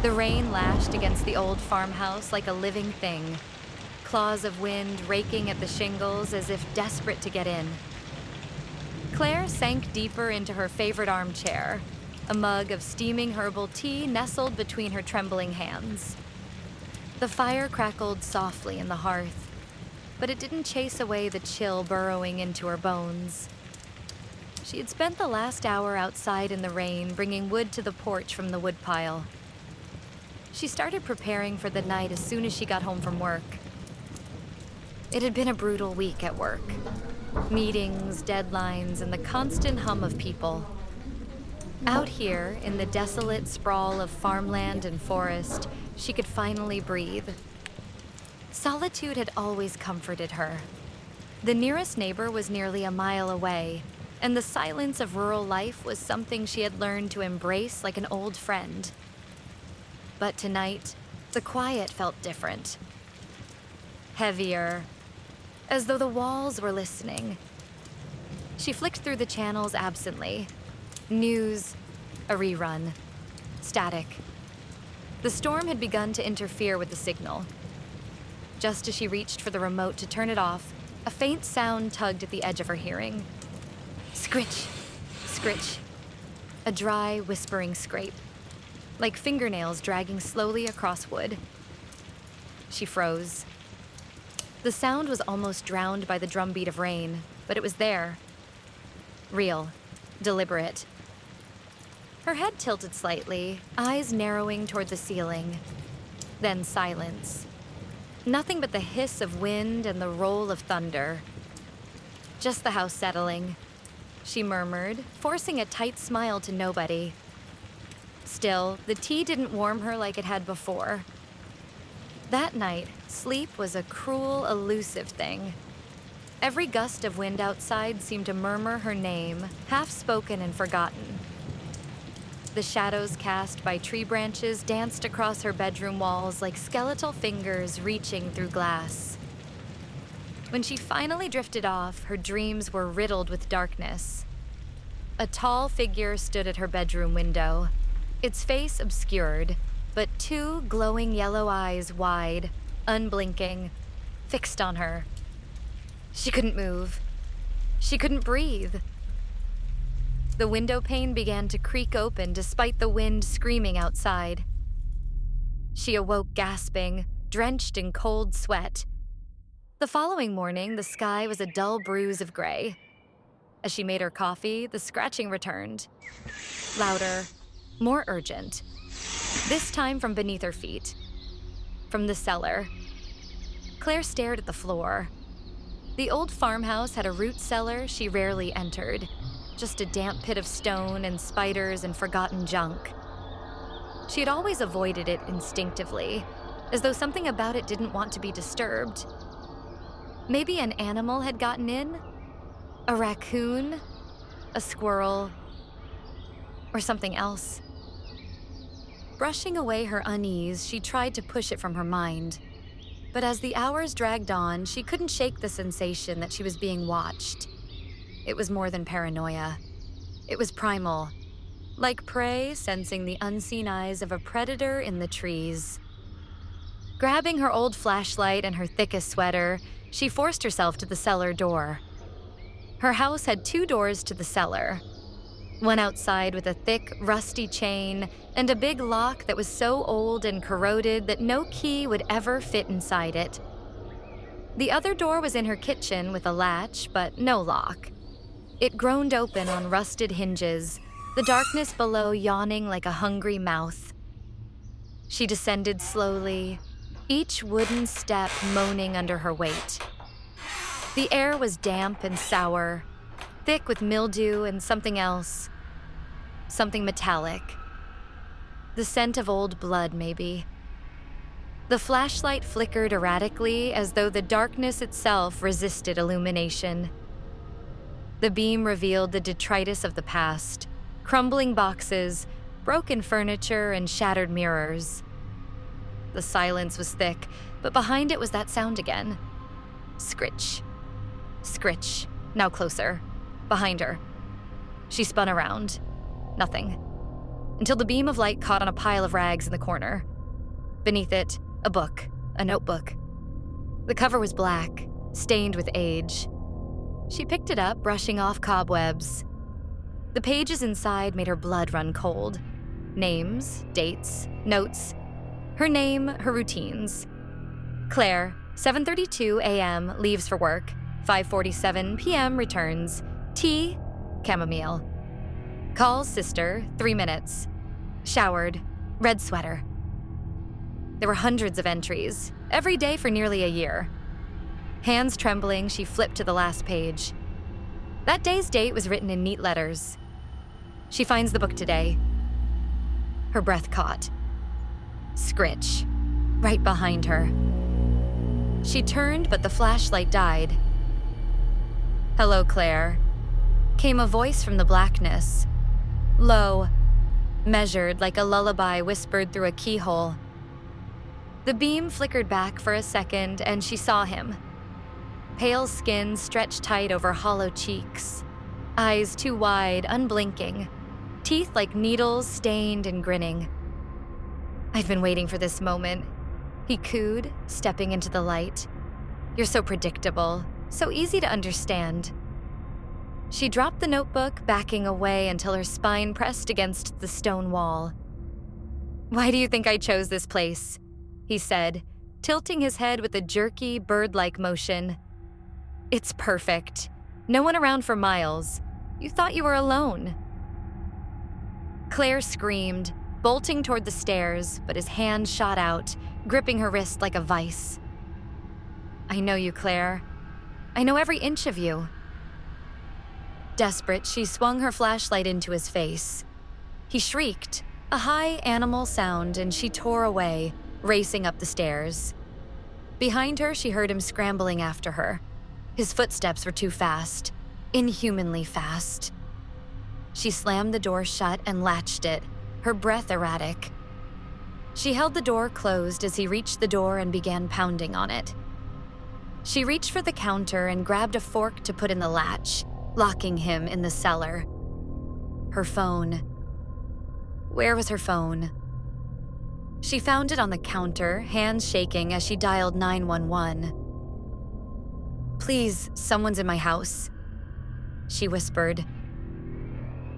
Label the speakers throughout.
Speaker 1: The rain lashed against the old farmhouse like a living thing, claws of wind raking at the shingles as if desperate to get in. Claire sank deeper into her favorite armchair, a mug of steaming herbal tea nestled between her trembling hands. The fire crackled softly in the hearth, but it didn't chase away the chill burrowing into her bones. She had spent the last hour outside in the rain, bringing wood to the porch from the woodpile. She started preparing for the night as soon as she got home from work. It had been a brutal week at work. Meetings, deadlines, and the constant hum of people. Out here, in the desolate sprawl of farmland and forest, she could finally breathe. Solitude had always comforted her. The nearest neighbor was nearly a mile away, and the silence of rural life was something she had learned to embrace like an old friend. But tonight, the quiet felt different. Heavier, as though the walls were listening. She flicked through the channels absently. News, a rerun, static. The storm had begun to interfere with the signal. Just as she reached for the remote to turn it off, a faint sound tugged at the edge of her hearing. Scritch, scritch. A dry, whispering scrape, like fingernails dragging slowly across wood. She froze. The sound was almost drowned by the drumbeat of rain, but it was there. Real, deliberate. Her head tilted slightly, eyes narrowing toward the ceiling. Then silence. Nothing but the hiss of wind and the roll of thunder. Just the house settling, she murmured, forcing a tight smile to nobody. Still, the tea didn't warm her like it had before. That night, sleep was a cruel, elusive thing. Every gust of wind outside seemed to murmur her name, half-spoken and forgotten. The shadows cast by tree branches danced across her bedroom walls like skeletal fingers reaching through glass. When she finally drifted off, her dreams were riddled with darkness. A tall figure stood at her bedroom window, its face obscured, but two glowing yellow eyes wide, unblinking, fixed on her. She couldn't move. She couldn't breathe. The window pane began to creak open despite the wind screaming outside. She awoke gasping, drenched in cold sweat. The following morning, the sky was a dull bruise of gray. As she made her coffee, the scratching returned. Louder, more urgent. This time from beneath her feet. From the cellar. Claire stared at the floor. The old farmhouse had a root cellar she rarely entered. Just a damp pit of stone and spiders and forgotten junk. She had always avoided it instinctively, as though something about it didn't want to be disturbed. Maybe an animal had gotten in? A raccoon? A squirrel? Or something else? Brushing away her unease, she tried to push it from her mind. But as the hours dragged on, she couldn't shake the sensation that she was being watched. It was more than paranoia. It was primal, like prey sensing the unseen eyes of a predator in the trees. Grabbing her old flashlight and her thickest sweater, she forced herself to the cellar door. Her house had two doors to the cellar. One outside with a thick, rusty chain and a big lock that was so old and corroded that no key would ever fit inside it. The other door was in her kitchen with a latch, but no lock. It groaned open on rusted hinges, the darkness below yawning like a hungry mouth. She descended slowly, each wooden step moaning under her weight. The air was damp and sour, thick with mildew and something else. Something metallic. The scent of old blood, maybe. The flashlight flickered erratically as though the darkness itself resisted illumination. The beam revealed the detritus of the past, crumbling boxes, broken furniture, and shattered mirrors. The silence was thick, but behind it was that sound again. Scritch. Scritch. Now closer. Behind her. She spun around. Nothing. until the beam of light caught on a pile of rags in the corner. Beneath it, a book, a notebook. The cover was black, stained with age. She picked it up, brushing off cobwebs. The pages inside made her blood run cold. Names, dates, notes. Her name, her routines. Claire, 7:32 a.m., leaves for work. 5:47 p.m., returns. Tea, chamomile. Calls sister, 3 minutes. Showered, red sweater. There were hundreds of entries, every day for nearly a year. Hands trembling, she flipped to the last page. That day's date was written in neat letters. She finds the book today. Her breath caught. Scritch, right behind her. She turned, but the flashlight died. "Hello, Claire," came a voice from the blackness. Low, measured like a lullaby whispered through a keyhole. The beam flickered back for a second, and she saw him. Pale skin stretched tight over hollow cheeks. Eyes too wide, unblinking. Teeth like needles, stained and grinning. "I've been waiting for this moment," he cooed, stepping into the light. "You're so predictable, so easy to understand." She dropped the notebook, backing away until her spine pressed against the stone wall. "Why do you think I chose this place?" he said, tilting his head with a jerky, bird-like motion. "It's perfect. No one around for miles. You thought you were alone." Claire screamed, bolting toward the stairs, but his hand shot out, gripping her wrist like a vice. "I know you, Claire. I know every inch of you." Desperate, she swung her flashlight into his face. He shrieked, a high animal sound, and she tore away, racing up the stairs. Behind her, she heard him scrambling after her. His footsteps were too fast, inhumanly fast. She slammed the door shut and latched it, her breath erratic. She held the door closed as he reached the door and began pounding on it. She reached for the counter and grabbed a fork to put in the latch, locking him in the cellar. Her phone. Where was her phone? She found it on the counter, hands shaking as she dialed 911. "Please, someone's in my house," she whispered.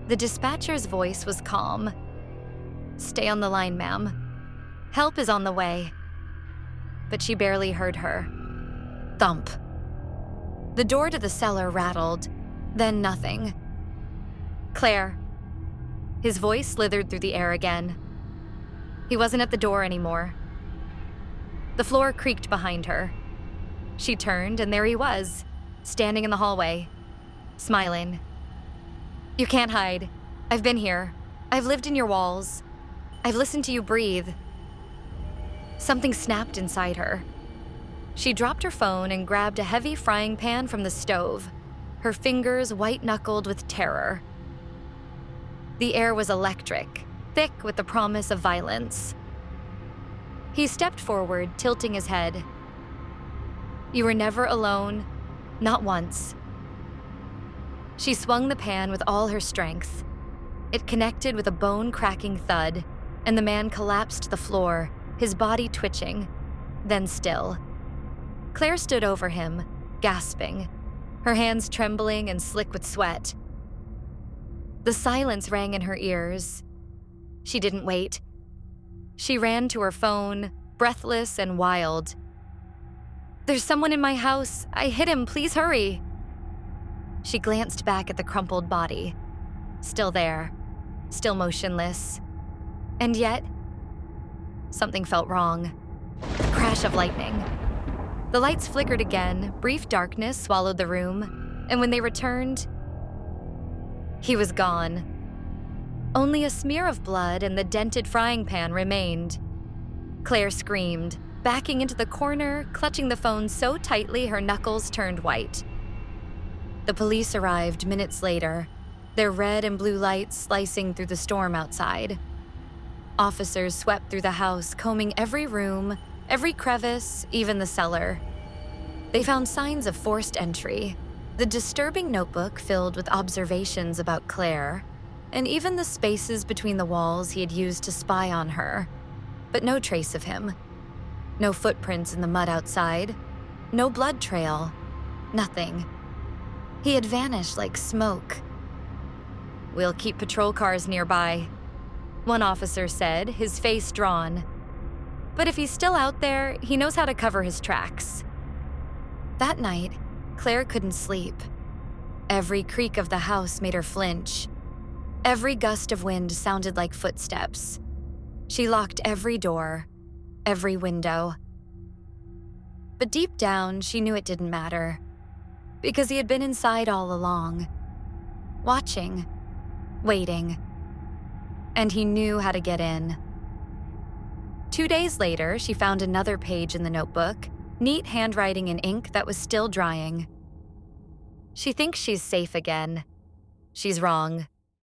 Speaker 1: The dispatcher's voice was calm. "Stay on the line, ma'am. Help is on the way." But she barely heard her. Thump. The door to the cellar rattled, then nothing. "Claire." His voice slithered through the air again. He wasn't at the door anymore. The floor creaked behind her. She turned, and there he was, standing in the hallway, smiling. "You can't hide. I've been here. I've lived in your walls. I've listened to you breathe." Something snapped inside her. She dropped her phone and grabbed a heavy frying pan from the stove, her fingers white-knuckled with terror. The air was electric, thick with the promise of violence. He stepped forward, tilting his head. "You were never alone, not once." She swung the pan with all her strength. It connected with a bone-cracking thud, and the man collapsed to the floor, his body twitching, then still. Claire stood over him, gasping, her hands trembling and slick with sweat. The silence rang in her ears. She didn't wait. She ran to her phone, breathless and wild. "There's someone in my house. I hit him. Please hurry." She glanced back at the crumpled body. Still there, still motionless. And yet, something felt wrong. A crash of lightning. The lights flickered again, brief darkness swallowed the room, and when they returned, he was gone. Only a smear of blood and the dented frying pan remained. Claire screamed, backing into the corner, clutching the phone so tightly her knuckles turned white. The police arrived minutes later, their red and blue lights slicing through the storm outside. Officers swept through the house, combing every room, every crevice, even the cellar. They found signs of forced entry, the disturbing notebook filled with observations about Claire, and even the spaces between the walls he had used to spy on her. But no trace of him. No footprints in the mud outside. No blood trail. Nothing. He had vanished like smoke. "We'll keep patrol cars nearby," one officer said, his face drawn. "But if he's still out there, he knows how to cover his tracks." That night, Claire couldn't sleep. Every creak of the house made her flinch. Every gust of wind sounded like footsteps. She locked every door, every window. But deep down, she knew it didn't matter, because he had been inside all along, watching, waiting, and he knew how to get in. 2 days later, she found another page in the notebook, neat handwriting in ink that was still drying. She thinks she's safe again. She's wrong.